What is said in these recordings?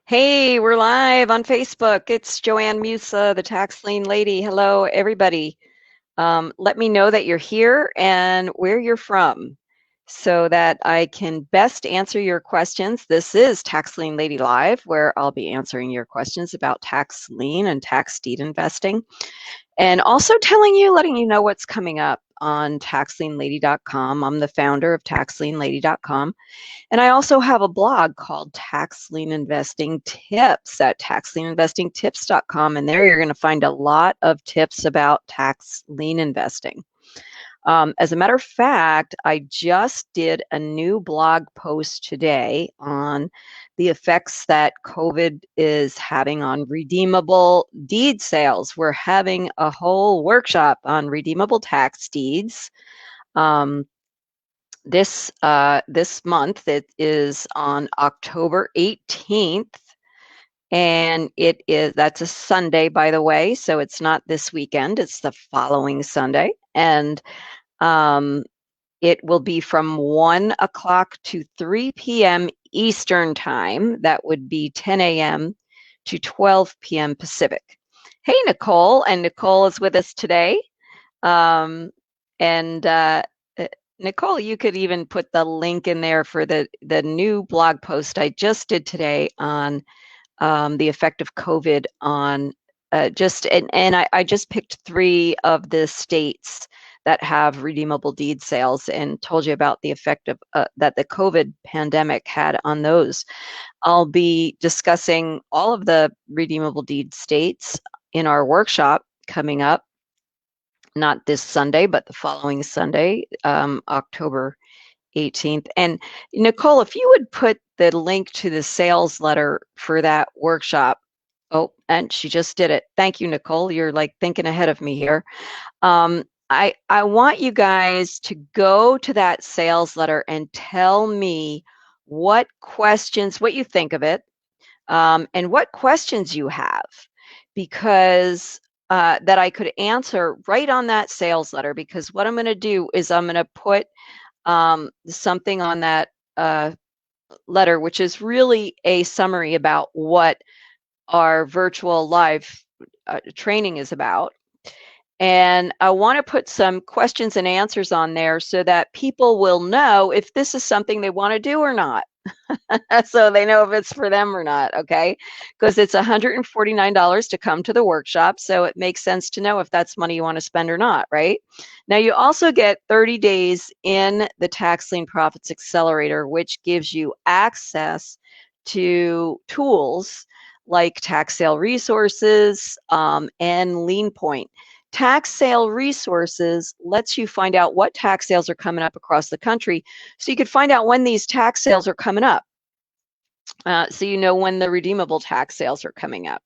Hey, we're live on Facebook. It's Joanne Musa, the Tax Lien Lady. Hello, everybody. Let me know that you're here and where you're from so that I can best answer your questions. This is Tax Lien Lady Live, where I'll be answering your questions about tax lien and tax deed investing, and also letting you know what's coming up on taxlienlady.com. I'm the founder of taxlienlady.com. And I also have a blog called Tax Lien Investing Tips at taxlieninvestingtips.com. And there you're going to find a lot of tips about tax lien investing. As a matter of fact, I just did a new blog post today on the effects that COVID is having on redeemable deed sales. We're having a whole workshop on redeemable tax deeds. This month. It is on October 18th, and that's a Sunday, by the way. So it's not this weekend; it's the following Sunday, and um, it will be from 1 o'clock to 3 p.m. Eastern time. That would be 10 a.m. to 12 p.m. Pacific. Hey, Nicole, and Nicole is with us today. Um, and Nicole, you could even put the link in there for the new blog post I just did today on the effect of COVID on I just picked 3 of the states that have redeemable deed sales and told you about the effect of that the COVID pandemic had on those. I'll be discussing all of the redeemable deed states in our workshop coming up, not this Sunday, but the following Sunday, October 18th. And Nicole, if you would put the link to the sales letter for that workshop. Oh, and she just did it. Thank you, Nicole. You're like thinking ahead of me here. I want you guys to go to that sales letter and tell me what you think of it, and what questions you have, because that I could answer right on that sales letter. Because what I'm going to do is I'm going to put something on that letter, which is really a summary about what our virtual live training is about. And I want to put some questions and answers on there so that people will know if this is something they want to do or not. So they know if it's for them or not, okay? Because it's $149 to come to the workshop, so it makes sense to know if that's money you want to spend or not, right? Now, you also get 30 days in the Tax Lien Profits Accelerator, which gives you access to tools like tax sale resources and lien point. Tax sale resources lets you find out what tax sales are coming up across the country, so you could find out when these tax sales are coming up. So you know when the redeemable tax sales are coming up.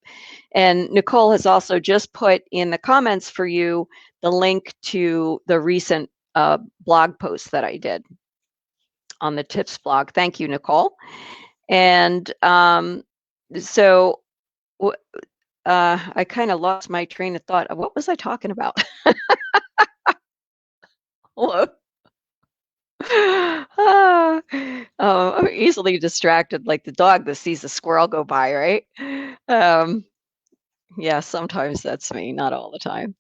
And Nicole has also just put in the comments for you the link to the recent blog post that I did on the tips blog. Thank you, Nicole. And so I kind of lost my train of thought. What was I talking about? Hello. I'm easily distracted, like the dog that sees a squirrel go by, right? Yeah, sometimes that's me, not all the time.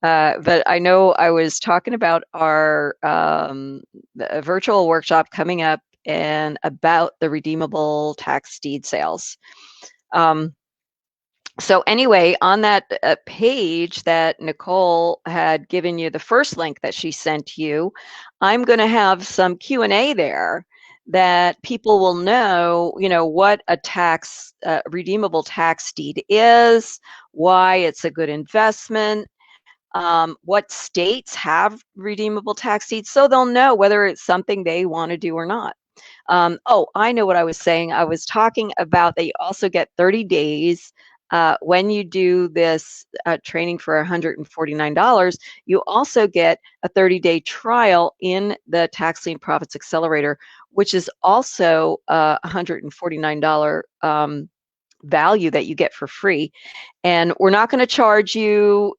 But I know I was talking about our the virtual workshop coming up and about the redeemable tax deed sales. So anyway, on that page that Nicole had given you, the first link that she sent you, I'm going to have some Q&A there that people will know, what a redeemable tax deed is, why it's a good investment, what states have redeemable tax deeds, so they'll know whether it's something they want to do or not. Oh, I know what I was saying. I was talking about that you also get 30 days when you do this training for $149. You also get a 30-day trial in the Tax Lien Profits Accelerator, which is also a $149 value that you get for free. And we're not going to charge you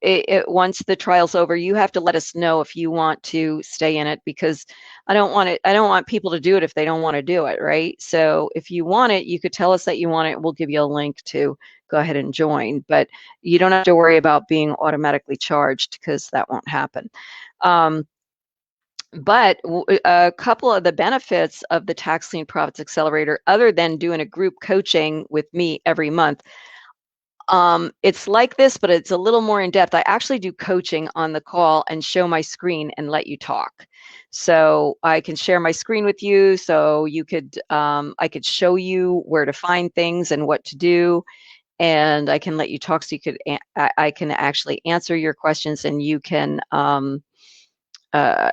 once the trial's over. You have to let us know if you want to stay in it, because I don't want people to do it if they don't want to do it, right? So if you want it, you could tell us that you want it. We'll give you a link to go ahead and join, but you don't have to worry about being automatically charged, because that won't happen. But a couple of the benefits of the Tax Lien Profits Accelerator, other than doing a group coaching with me every month, it's like this, but it's a little more in depth. I actually do coaching on the call and show my screen and let you talk. So I can share my screen with you, so you could, I could show you where to find things and what to do, and I can let you talk, so you could, I can actually answer your questions, and you can, uh,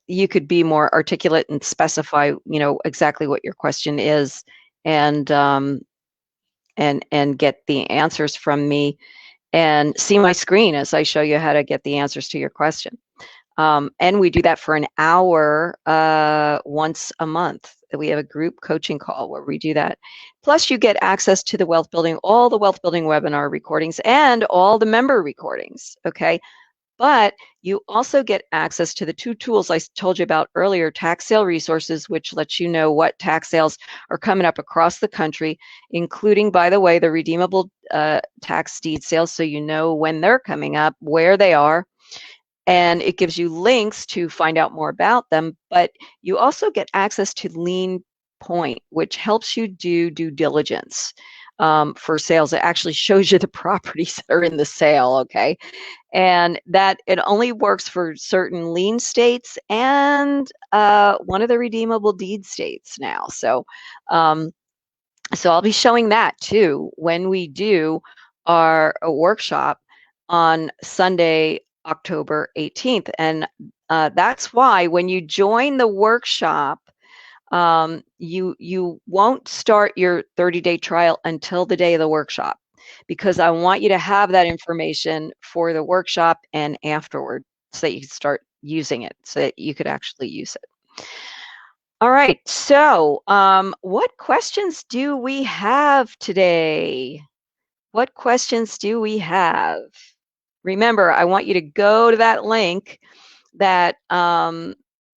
you could be more articulate and specify, exactly what your question is, and get the answers from me, and see my screen as I show you how to get the answers to your question. And we do that for an hour once a month. We have a group coaching call where we do that. Plus, you get access to the wealth building, all the wealth building webinar recordings, and all the member recordings. Okay. But you also get access to the two tools I told you about earlier, tax sale resources, which lets you know what tax sales are coming up across the country, including, by the way, the redeemable tax deed sales, so you know when they're coming up, where they are, and it gives you links to find out more about them. But you also get access to Lien Point, which helps you do due diligence for sales. It actually shows you the properties that are in the sale, okay? And that it only works for certain lien states and one of the redeemable deed states now. So, so I'll be showing that too when we do our workshop on Sunday, October 18th. And that's why when you join the workshop, you won't start your 30-day trial until the day of the workshop, because I want you to have that information for the workshop and afterward, so that you can start using it, so that you could actually use it. All right, so what questions do we have today? What questions do we have? Remember, I want you to go to that link that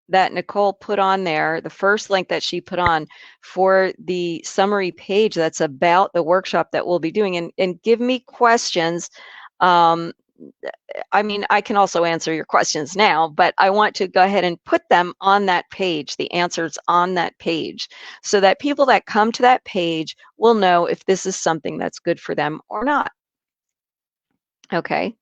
that Nicole put on there, the first link that she put on for the summary page that's about the workshop that we'll be doing, and give me questions. I mean, I can also answer your questions now, but I want to go ahead and put them on that page, the answers on that page, so that people that come to that page will know if this is something that's good for them or not. Okay.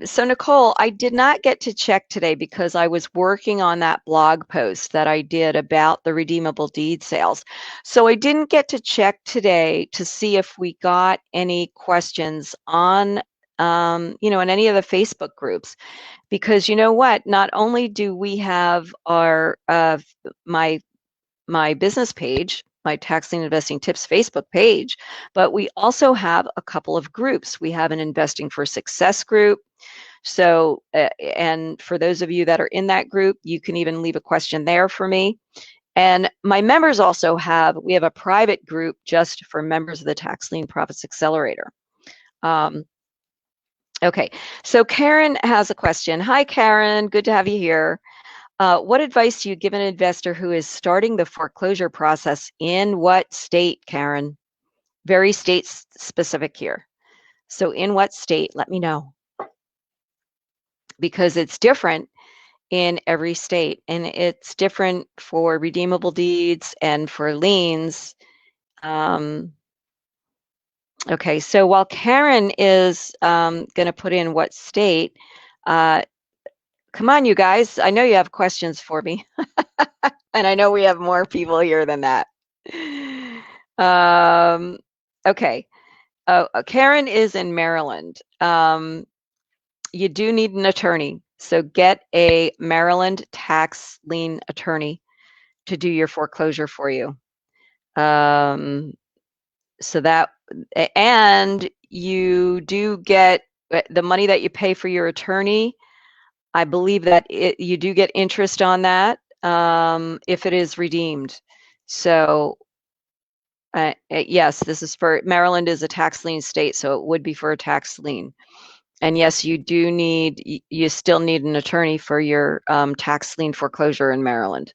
So Nicole, I did not get to check today because I was working on that blog post that I did about the redeemable deed sales. So I didn't get to check today to see if we got any questions on, in any of the Facebook groups, because you know what? Not only do we have our, my business page, my Tax Lien Investing Tips Facebook page, but we also have a couple of groups. We have an Investing for Success group. So, and for those of you that are in that group, you can even leave a question there for me. And my members also we have a private group just for members of the Tax Lien Profits Accelerator. Okay, so Karen has a question. Hi, Karen, good to have you here. What advice do you give an investor who is starting the foreclosure process in what state, Karen? Very state specific here. So in what state? Let me know. Because it's different in every state, and it's different for redeemable deeds and for liens. Okay, so while Karen is going to put in what state, come on, you guys. I know you have questions for me. And I know we have more people here than that. Okay. Karen is in Maryland. You do need an attorney. So get a Maryland tax lien attorney to do your foreclosure for you. So that, and you do get the money that you pay for your attorney. I believe that you do get interest on that if it is redeemed. So Yes, this is for Maryland is a tax lien state, so it would be for a tax lien. And yes, you still need an attorney for your tax lien foreclosure in Maryland.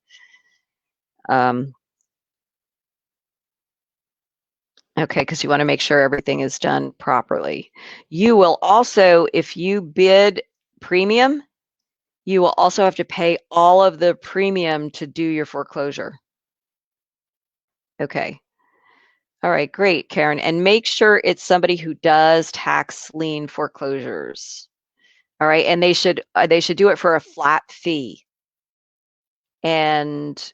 Okay, because you want to make sure everything is done properly. You will also, if you bid premium, you will also have to pay all of the premium to do your foreclosure. Okay. All right, great, Karen. And make sure it's somebody who does tax lien foreclosures. All right, and they should do it for a flat fee. And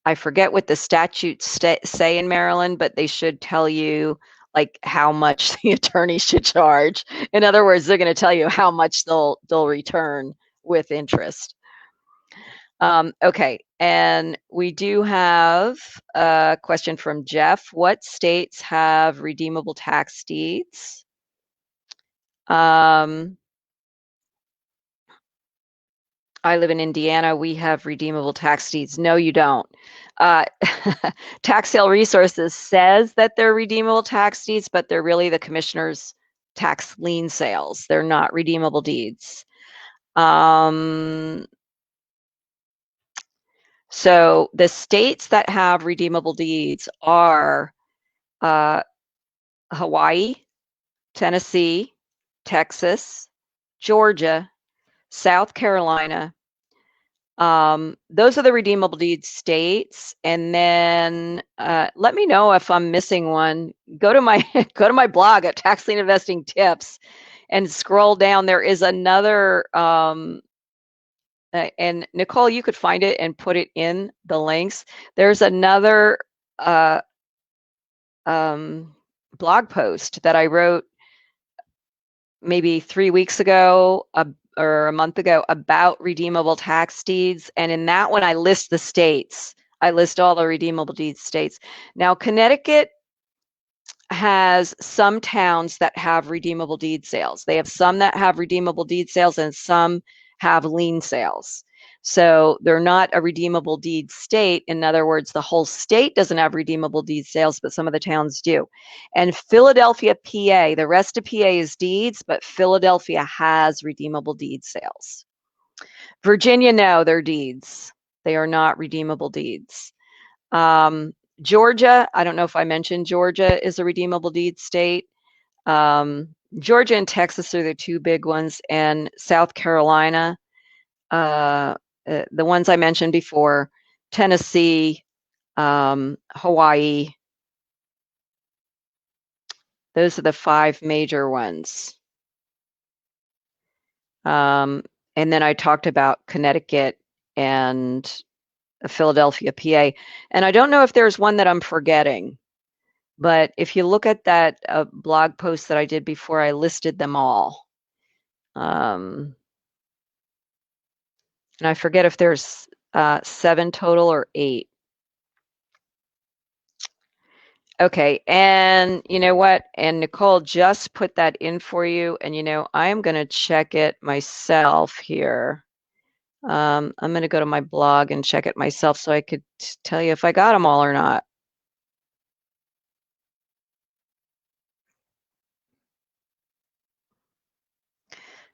I forget what the statutes say in Maryland, but they should tell you like how much the attorney should charge. In other words, they're going to tell you how much they'll return with interest. Okay, and we do have a question from Jeff. What states have redeemable tax deeds? I live in Indiana. We have redeemable tax deeds. No, you don't. Tax Sale Resources says that they're redeemable tax deeds, but they're really the commissioner's tax lien sales. They're not redeemable deeds. So the states that have redeemable deeds are Hawaii, Tennessee, Texas, Georgia, South Carolina. Those are the redeemable deed states. And then let me know if I'm missing one. Go to my go to my blog at Tax Lien Investing Tips and scroll down. There is another and Nicole, you could find it and put it in the links. There's another blog post that I wrote maybe 3 weeks ago or a month ago about redeemable tax deeds. And in that one, I list the states. I list all the redeemable deeds states. Now, Connecticut has some towns that have redeemable deed sales. They have some that have redeemable deed sales and some have lien sales. So they're not a redeemable deed state. In other words, the whole state doesn't have redeemable deed sales, but some of the towns do. And Philadelphia, PA, the rest of PA is deeds, but Philadelphia has redeemable deed sales. Virginia, no, they're deeds. They are not redeemable deeds. Georgia, I don't know if I mentioned Georgia is a redeemable deed state. Georgia and Texas are the two big ones, and South Carolina, the ones I mentioned before, Tennessee, Hawaii. Those are the 5 major ones. And then I talked about Connecticut and Philadelphia, PA. And I don't know if there's one that I'm forgetting, but if you look at that blog post that I did before, I listed them all. And I forget if there's 7 total or 8. Okay, and you know what? And Nicole just put that in for you. And I'm going to check it myself here. I'm going to go to my blog and check it myself so I could tell you if I got them all or not.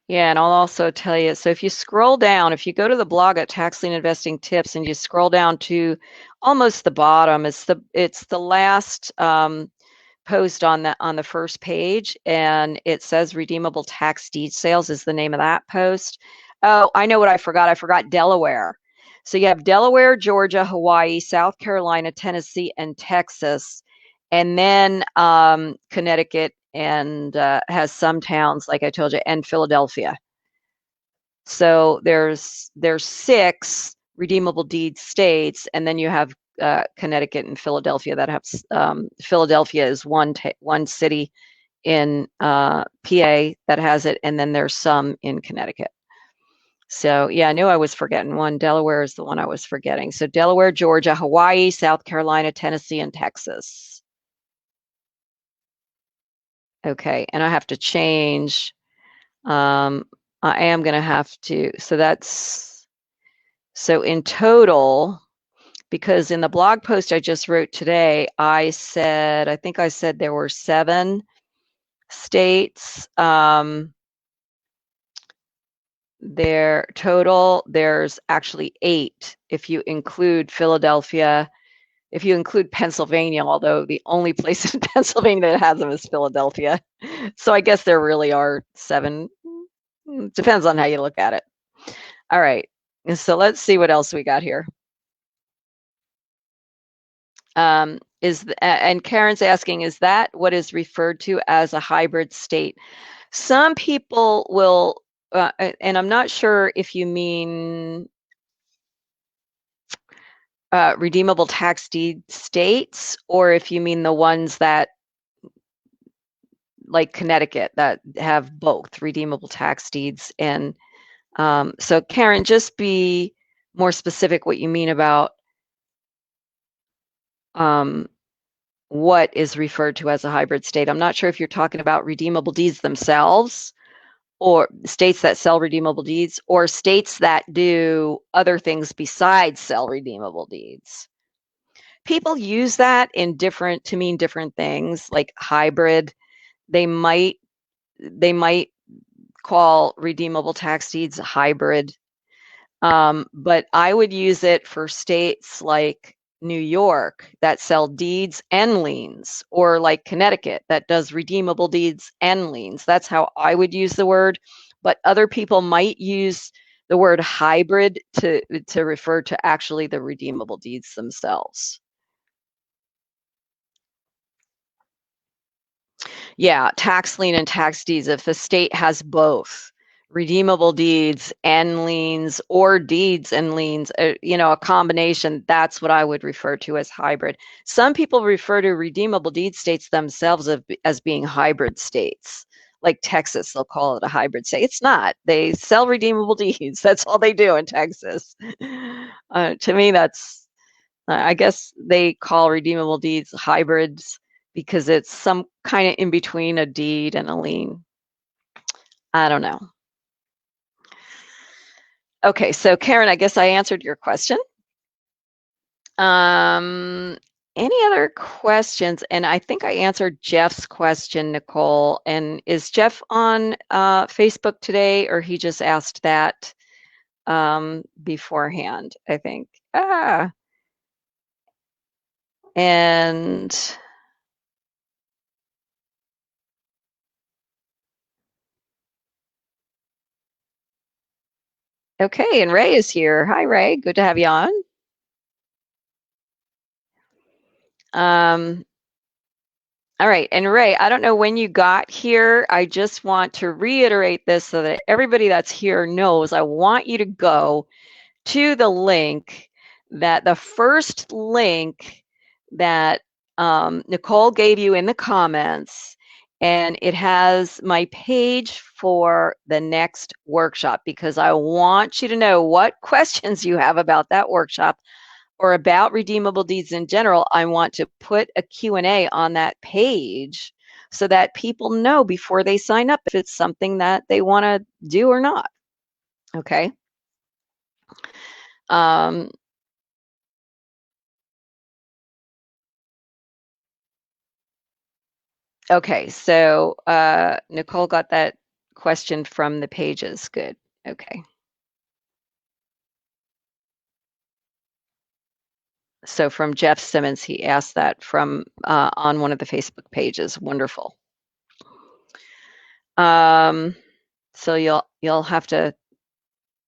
Yeah, and I'll also tell you, so if you scroll down, if you go to the blog at Tax Lien Investing Tips and you scroll down to almost the bottom, it's the last post on the first page, and it says Redeemable Tax Deed Sales is the name of that post. Oh, I know what I forgot. I forgot Delaware. So you have Delaware, Georgia, Hawaii, South Carolina, Tennessee, and Texas. And then Connecticut and has some towns, like I told you, and Philadelphia. So there's 6 redeemable deed states, and then you have Connecticut and Philadelphia that have. Philadelphia is one city in PA that has it, and then there's some in Connecticut. So yeah, I knew I was forgetting one. Delaware is the one I was forgetting. So Delaware, Georgia, Hawaii, South Carolina, Tennessee, and Texas. Okay, and I have to change. I am going to have to. So in total, because in the blog post I just wrote today, I think I said there were 7 states. There's actually 8 if you include Philadelphia. If you include Pennsylvania, although the only place in Pennsylvania that has them is Philadelphia. So I guess there really are 7. Depends on how you look at it. All right. So let's see what else we got here. And Karen's asking, is that what is referred to as a hybrid state? Some people will, and I'm not sure if you mean redeemable tax deed states, or if you mean the ones that, like Connecticut, that have both redeemable tax deeds. And so Karen, just be more specific what you mean about what is referred to as a hybrid state. I'm not sure if you're talking about redeemable deeds themselves, or states that sell redeemable deeds, or states that do other things besides sell redeemable deeds. People use that to mean different things, like hybrid. They might call redeemable tax deeds hybrid. But I would use it for states like New York that sell deeds and liens, or like Connecticut that does redeemable deeds and liens. That's how I would use the word. But other people might use the word hybrid to refer to actually the redeemable deeds themselves. Yeah, tax lien and tax deeds. If the state has both redeemable deeds and liens, or deeds and liens, a combination, that's what I would refer to as hybrid. Some people refer to redeemable deed states themselves as being hybrid states. Like Texas, they'll call it a hybrid state. It's not. They sell redeemable deeds. That's all they do in Texas. To me, I guess they call redeemable deeds hybrids because it's some kind of in between a deed and a lien. I don't know. Okay, so Karen, I guess I answered your question. Any other questions? And I think I answered Jeff's question, Nicole. And is Jeff on Facebook today, or he just asked that beforehand, I think. And okay, and Ray is here. Hi, Ray. Good to have you on. All right, and Ray, I don't know when you got here. I just want to reiterate this so that everybody that's here knows. I want you to go to the link, the first link that Nicole gave you in the comments, and it has my page for the next workshop, because I want you to know what questions you have about that workshop or about redeemable deeds in general. I want to put a Q&A on that page so that people know before they sign up if it's something that they want to do or not. Okay. Okay, so Nicole got that question from the pages. Good. Okay. So from Jeff Simmons, he asked that from on one of the Facebook pages. Wonderful. So you'll have to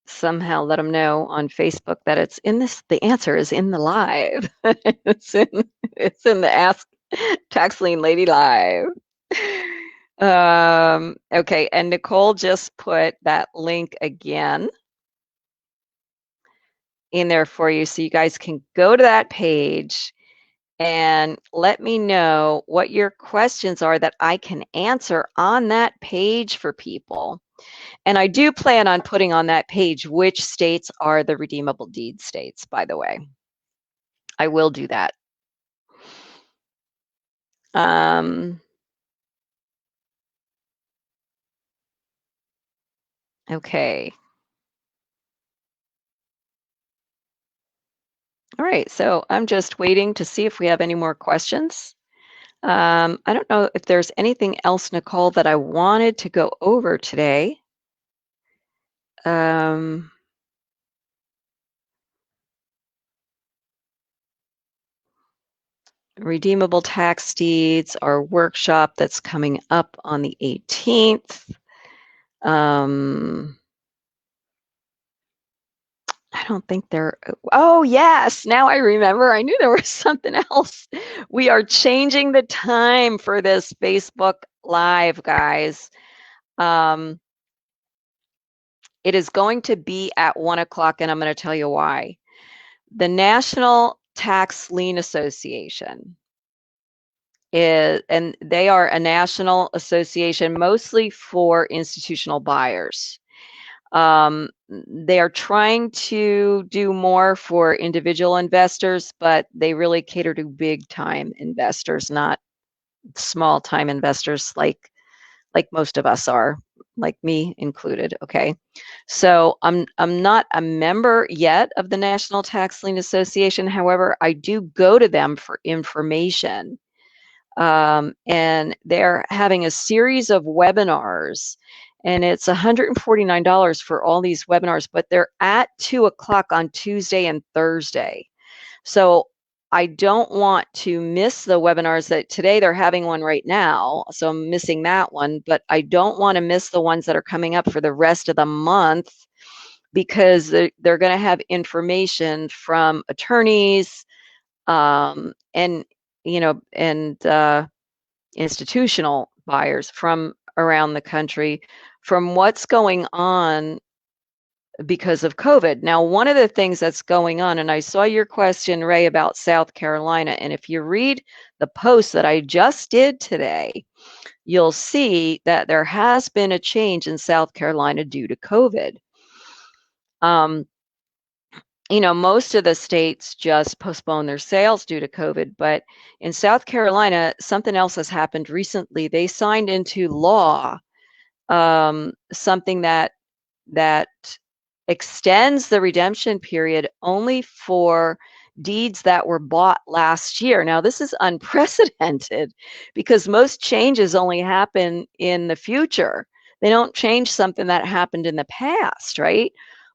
somehow let them know on Facebook that it's in this. The answer is in the live. it's in the Ask Tax Lien Lady live. Okay, and Nicole just put that link again in there for you, so you guys can go to that page and let me know what your questions are that I can answer on that page for people. And I do plan on putting on that page which states are the redeemable deed states, by the way. I will do that. Okay. All right, so I'm just waiting to see if we have any more questions. I don't know if there's anything else, Nicole, that I wanted to go over today. Redeemable Tax Deeds, our workshop that's coming up on the 18th. I don't think oh yes, now I remember. I knew there was something else. We are changing the time for this Facebook Live, guys. It is going to be at 1 o'clock, and I'm going to tell you why. The National Tax Lien Association and they are a national association mostly for institutional buyers. They are trying to do more for individual investors, but they really cater to big time investors, not small time investors like most of us are, like me included. Okay, so I'm not a member yet of the National Tax Lien Association. However, I do go to them for information. And they're having a series of webinars, and it's $149 for all these webinars, but they're at 2 o'clock on Tuesday and Thursday. So I don't want to miss the webinars that today they're having one right now. So I'm missing that one, but I don't want to miss the ones that are coming up for the rest of the month, because they're going to have information from attorneys, and institutional buyers from around the country, from what's going on because of COVID. Now, one of the things that's going on, and I saw your question, Ray, about South Carolina, and if you read the post that I just did today, you'll see that there has been a change in South Carolina due to COVID. Most of the states just postpone their sales due to COVID, but in South Carolina, something else has happened recently. They signed into law something that extends the redemption period only for deeds that were bought last year. Now, this is unprecedented because most changes only happen in the future. They don't change something that happened in the past, right?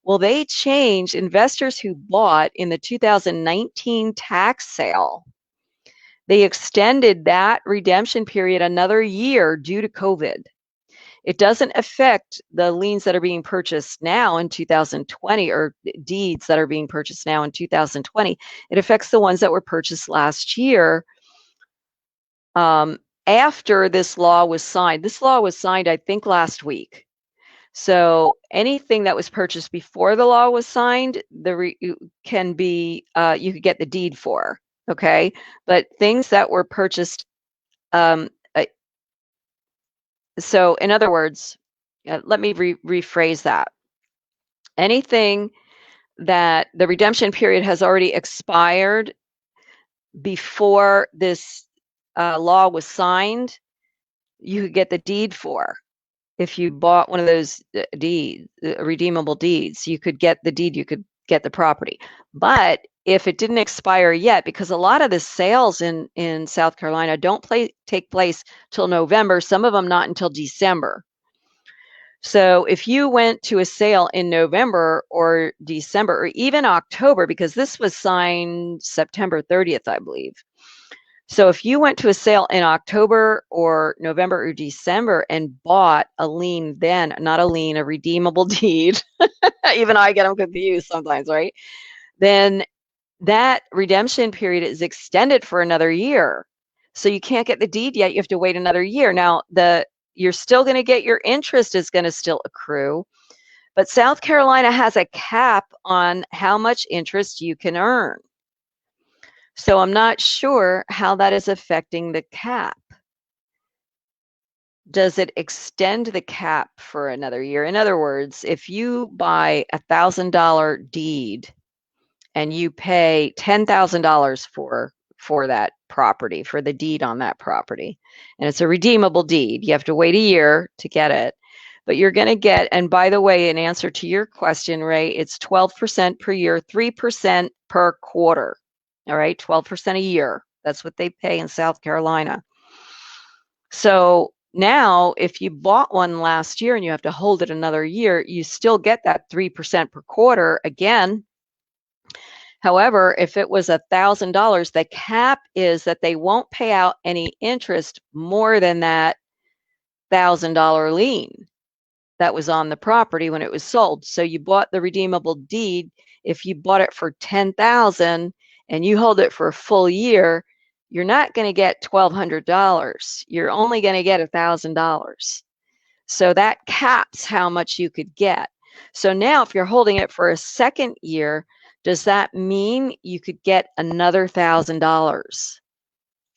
Well, they changed investors who bought in the 2019 tax sale. They extended that redemption period another year due to COVID. It doesn't affect the liens that are being purchased now in 2020, or deeds that are being purchased now in 2020. It affects the ones that were purchased last year, after this law was signed. This law was signed, I think, last week. So anything that was purchased before the law was signed, you could get the deed for, okay? But things that were purchased, so in other words, let me rephrase that. Anything that the redemption period has already expired before this law was signed, you could get the deed for. If you bought one of those redeemable deeds, you could get the deed, you could get the property. But if it didn't expire yet, because a lot of the sales in South Carolina don't take place till November, some of them not until December. So if you went to a sale in November or December or even October, because this was signed September 30th, I believe. So if you went to a sale in October or November or December and bought a lien then, not a lien, a redeemable deed, even I get them confused sometimes, right? Then that redemption period is extended for another year. So you can't get the deed yet. You have to wait another year. Now, you're still going to get your interest is going to still accrue, but South Carolina has a cap on how much interest you can earn. So I'm not sure how that is affecting the cap. Does it extend the cap for another year? In other words, if you buy $1,000 deed and you pay $10,000 for that property, for the deed on that property, and it's a redeemable deed, you have to wait a year to get it. But you're going to get, and by the way, in answer to your question, Ray, it's 12% per year, 3% per quarter. All right, 12% a year. That's what they pay in South Carolina. So now, if you bought one last year and you have to hold it another year, you still get that 3% per quarter again. However, if it was $1,000, the cap is that they won't pay out any interest more than that $1,000 lien that was on the property when it was sold. So you bought the redeemable deed. If you bought it for $10,000 and you hold it for a full year, you're not going to get $1,200. You're only going to get $1,000. So that caps how much you could get. So now if you're holding it for a second year, does that mean you could get another $1,000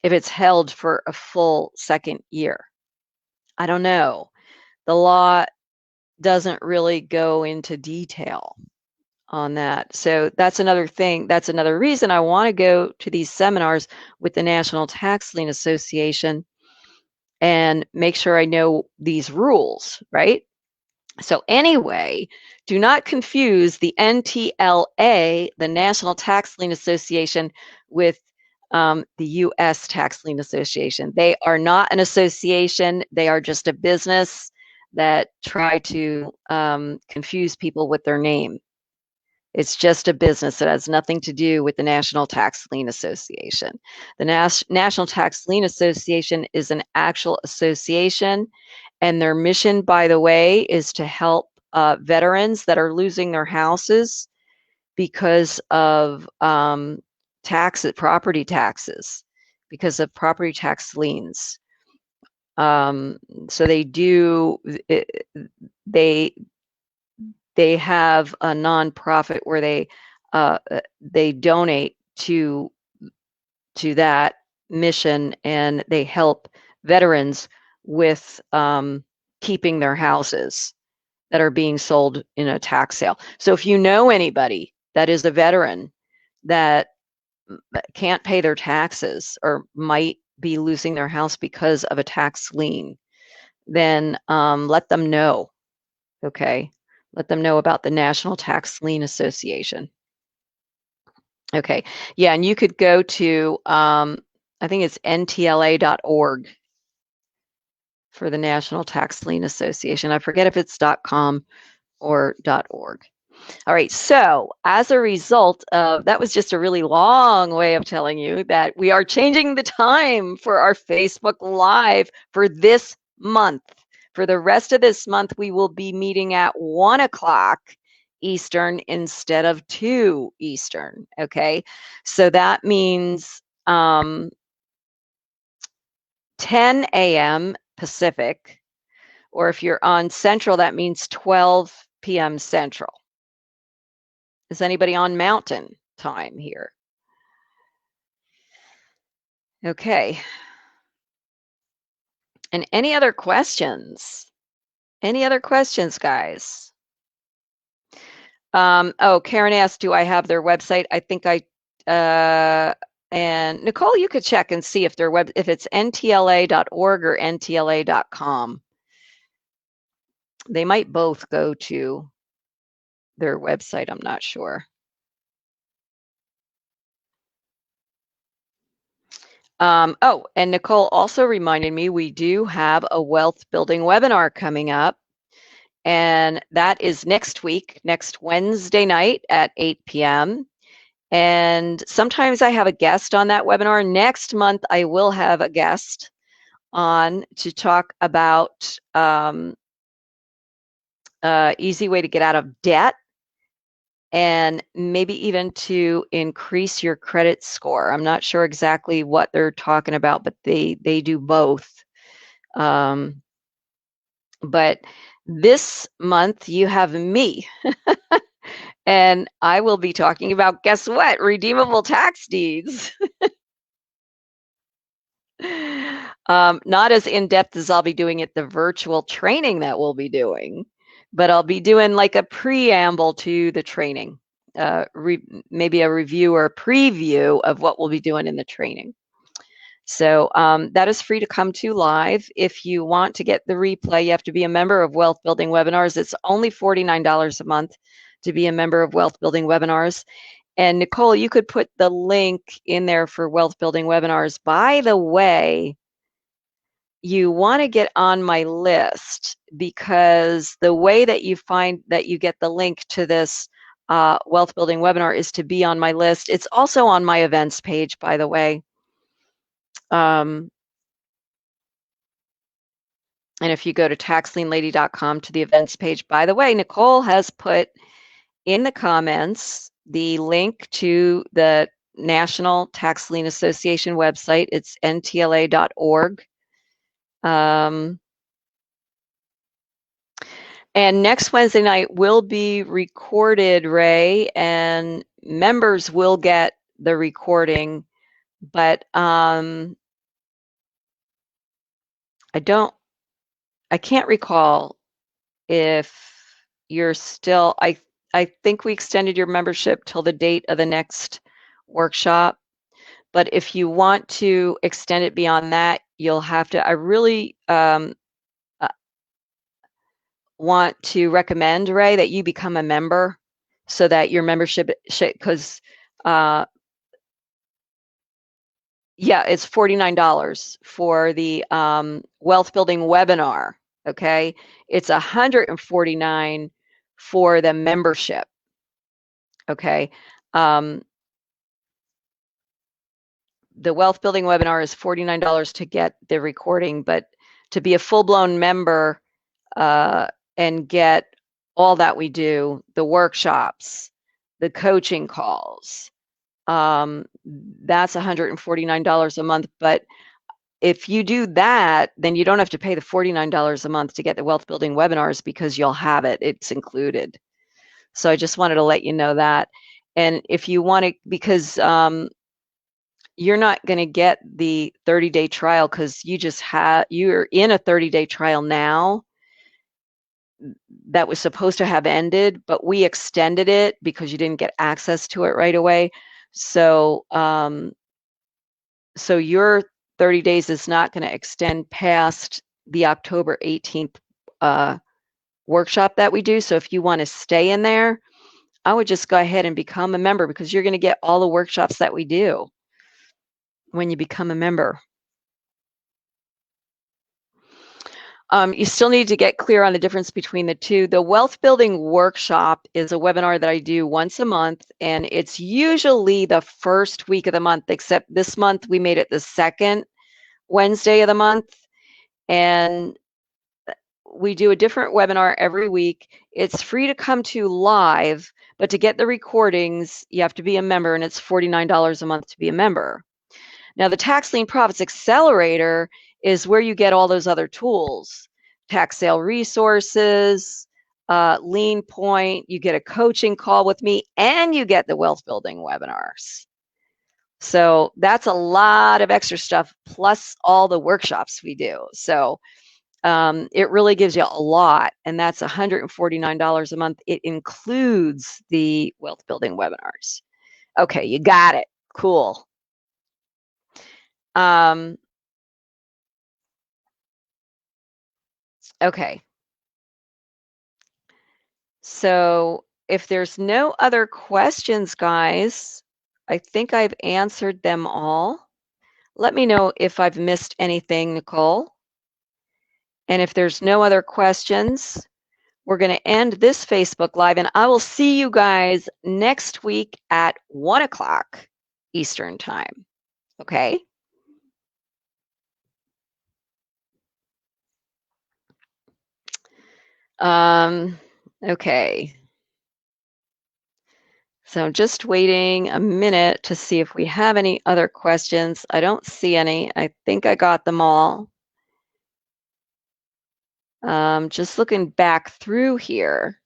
if it's held for a full second year? I don't know. The law doesn't really go into detail on that. So that's another thing. That's another reason I want to go to these seminars with the National Tax Lien Association and make sure I know these rules, right? So anyway, do not confuse the NTLA, the National Tax Lien Association, with the U.S. Tax Lien Association. They are not an association. They are just a business that try to confuse people with their name. It's just a business that has nothing to do with the National Tax Lien Association. The National Tax Lien Association is an actual association, and their mission, by the way, is to help veterans that are losing their houses because of property taxes, because of property tax liens. So they have a nonprofit where they donate to that mission, and they help veterans with keeping their houses that are being sold in a tax sale. So if you know anybody that is a veteran that can't pay their taxes or might be losing their house because of a tax lien, then let them know, okay? Let them know about the National Tax Lien Association. Okay, yeah, and you could go to, I think it's ntla.org for the National Tax Lien Association. I forget if it's .com or .org. All right, so as a result of, that was just a really long way of telling you that we are changing the time for our Facebook Live for this month. For the rest of this month, we will be meeting at 1 o'clock Eastern instead of 2 Eastern, okay? So that means 10 a.m. Pacific, or if you're on Central, that means 12 p.m. Central. Is anybody on Mountain Time here? Okay. And any other questions? Any other questions, guys? Oh, Karen asked, do I have their website? I think and Nicole, you could check and see if if it's ntla.org or ntla.com. They might both go to their website, I'm not sure. Oh, and Nicole also reminded me we do have a wealth building webinar coming up, and that is next week, next Wednesday night at 8 p.m. And sometimes I have a guest on that webinar. Next month, I will have a guest on to talk about easy way to get out of debt, and maybe even to increase your credit score. I'm not sure exactly what they're talking about, but they do both. But this month you have me, and I will be talking about, guess what? Redeemable tax deeds. Not as in-depth as I'll be doing at the virtual training that we'll be doing, but I'll be doing like a preamble to the training, maybe a review or a preview of what we'll be doing in the training. So that is free to come to live. If you want to get the replay, you have to be a member of Wealth Building Webinars. It's only $49 a month to be a member of Wealth Building Webinars. And Nicole, you could put the link in there for Wealth Building Webinars. By the way, you want to get on my list, because the way that you find that you get the link to this Wealth Building Webinar is to be on my list. It's also on my events page, by the way. And if you go to taxlienlady.com to the events page, by the way, Nicole has put in the comments the link to the National Tax Lien Association website. It's ntla.org. And next Wednesday night will be recorded, Ray, and members will get the recording, but I can't recall if you're still, I think we extended your membership till the date of the next workshop. But if you want to extend it beyond that, you'll have to, I really want to recommend, Ray, that you become a member so that your membership, because yeah, it's $49 for the wealth building webinar. Okay, it's $149 for the membership. Okay, the wealth building webinar is $49 to get the recording, but to be a full-blown member and get all that we do, the workshops, the coaching calls, that's $149 a month. But if you do that, then you don't have to pay the $49 a month to get the wealth building webinars, because you'll have it. It's included. So I just wanted to let you know that. And if you want to, because you're not going to get the 30-day trial, because you're in a 30-day trial now that was supposed to have ended, but we extended it because you didn't get access to it right away. So so your 30 days is not going to extend past the October 18th workshop that we do. So if you want to stay in there, I would just go ahead and become a member, because you're going to get all the workshops that we do when you become a member. You still need to get clear on the difference between the two. The wealth building workshop is a webinar that I do once a month, and it's usually the first week of the month, except this month we made it the second Wednesday of the month. And we do a different webinar every week. It's free to come to live, but to get the recordings, you have to be a member, and it's $49 a month to be a member. Now, the Tax Lien Profits Accelerator is where you get all those other tools: tax sale resources, lien point, you get a coaching call with me, and you get the wealth building webinars. So that's a lot of extra stuff, plus all the workshops we do. So it really gives you a lot, and that's $149 a month. It includes the wealth building webinars. Okay, you got it. Cool. Okay. So if there's no other questions, guys, I think I've answered them all. Let me know if I've missed anything, Nicole. And if there's no other questions, we're going to end this Facebook Live, and I will see you guys next week at 1 o'clock Eastern Time. Okay? Okay. So I'm just waiting a minute to see if we have any other questions. I don't see any. I think I got them all. Just looking back through here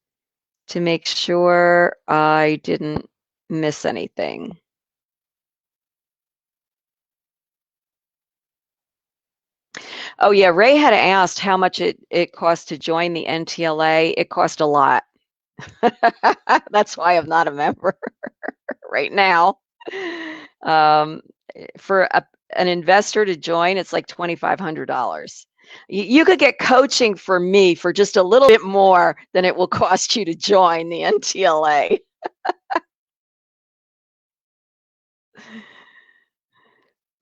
to make sure I didn't miss anything. Oh yeah, Ray had asked how much it cost to join the NTLA. It cost a lot. That's why I'm not a member right now. For an investor to join, it's like $2,500. You could get coaching from me for just a little bit more than it will cost you to join the Ntla.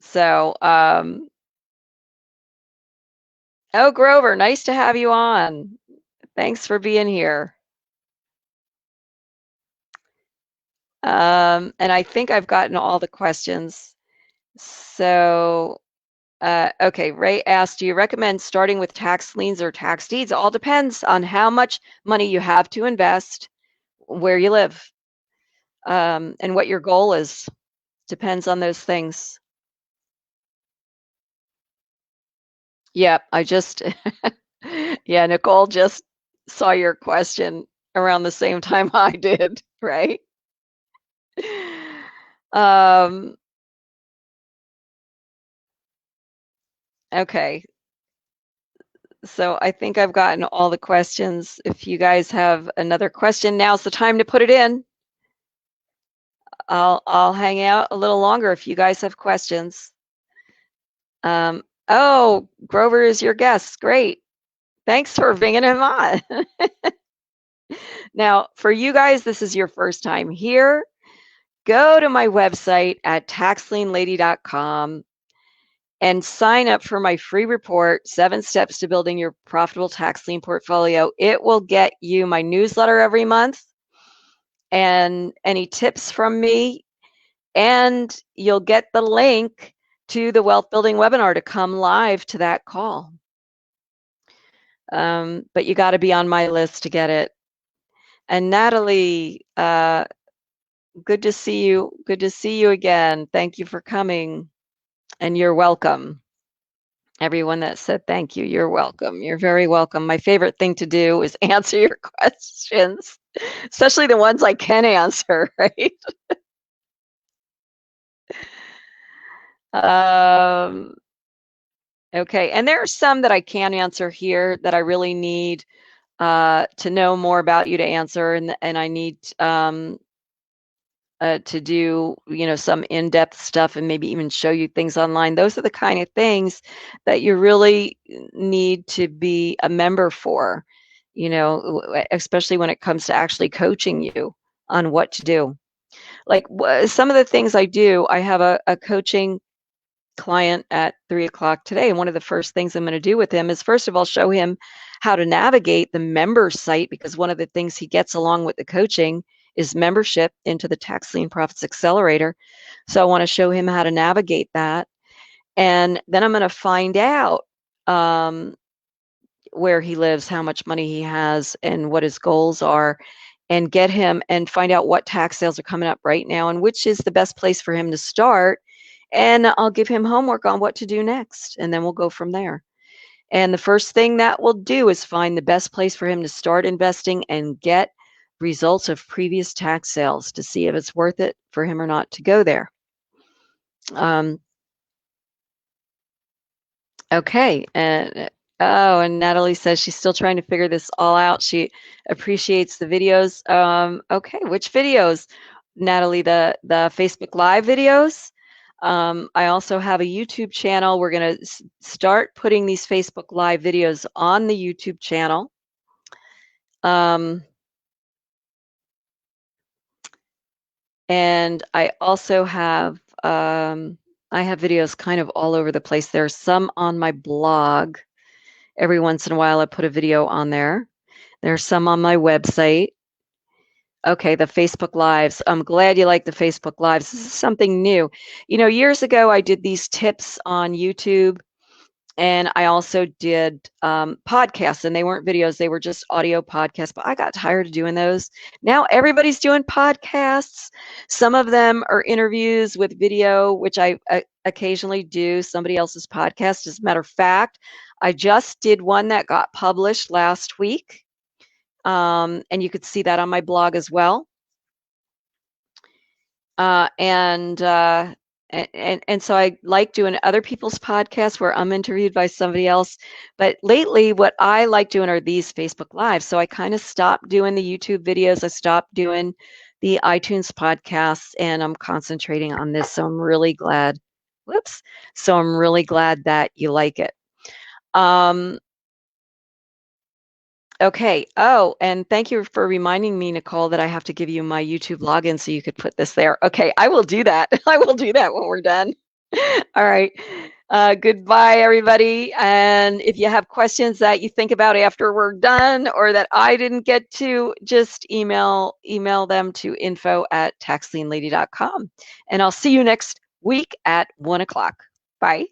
So, oh, Grover, nice to have you on. Thanks for being here. And I think I've gotten all the questions. So, okay, Ray asked, do you recommend starting with tax liens or tax deeds? All depends on how much money you have to invest, where you live, and what your goal is. Depends on those things. Yeah, I just, yeah, Nicole just saw your question around the same time I did, right? Um, okay, so I think I've gotten all the questions. If you guys have another question, now's the time to put it in. I'll hang out a little longer if you guys have questions. Oh, Grover is your guest. Great. Thanks for bringing him on. Now, for you guys, this is your first time here. Go to my website at taxlienlady.com and sign up for my free report, 7 Steps to Building Your Profitable Tax Lien Portfolio. It will get you my newsletter every month and any tips from me, and you'll get the link to the wealth building webinar to come live to that call. But you got to be on my list to get it. And Natalie, good to see you. Good to see you again. Thank you for coming, and you're welcome. Everyone that said thank you, you're welcome. You're very welcome. My favorite thing to do is answer your questions, especially the ones I can answer, right? Okay, and there are some that I can answer here that I really need to know more about you to answer, and I need to do, some in-depth stuff and maybe even show you things online. Those are the kind of things that you really need to be a member for, especially when it comes to actually coaching you on what to do. Like some of the things I do, I have a coaching client at 3:00 today, and one of the first things I'm going to do with him is, first of all, show him how to navigate the member site, because one of the things he gets along with the coaching is membership into the Tax Lien Profits Accelerator. So I want to show him how to navigate that, and then I'm going to find out where he lives, how much money he has, and what his goals are, and get him and find out what tax sales are coming up right now and which is the best place for him to start. And I'll give him homework on what to do next, and then we'll go from there. And the first thing that we'll do is find the best place for him to start investing and get results of previous tax sales to see if it's worth it for him or not to go there. Okay, and and Natalie says she's still trying to figure this all out. She appreciates the videos. Okay, which videos, Natalie? The Facebook Live videos. I also have a YouTube channel. We're going to start putting these Facebook Live videos on the YouTube channel. And I also have I have videos kind of all over the place. There's some on my blog. Every once in a while, I put a video on there. There's some on my website. Okay, the Facebook Lives. I'm glad you like the Facebook Lives. This is something new. Years ago, I did these tips on YouTube, and I also did podcasts, and they weren't videos. They were just audio podcasts, but I got tired of doing those. Now everybody's doing podcasts. Some of them are interviews with video, which I occasionally do somebody else's podcast. As a matter of fact, I just did one that got published last week, and you could see that on my blog as well. And so I like doing other people's podcasts where I'm interviewed by somebody else. But lately, what I like doing are these Facebook Lives. So I kind of stopped doing the YouTube videos. I stopped doing the iTunes podcasts, and I'm concentrating on this. So I'm really glad Whoops. So I'm really glad that you like it. Okay. Oh, and thank you for reminding me, Nicole, that I have to give you my YouTube login so you could put this there. Okay, I will do that. I will do that when we're done. All right. Goodbye, everybody. And if you have questions that you think about after we're done or that I didn't get to, just email them to info@taxlienlady.com. And I'll see you next week at 1 o'clock. Bye.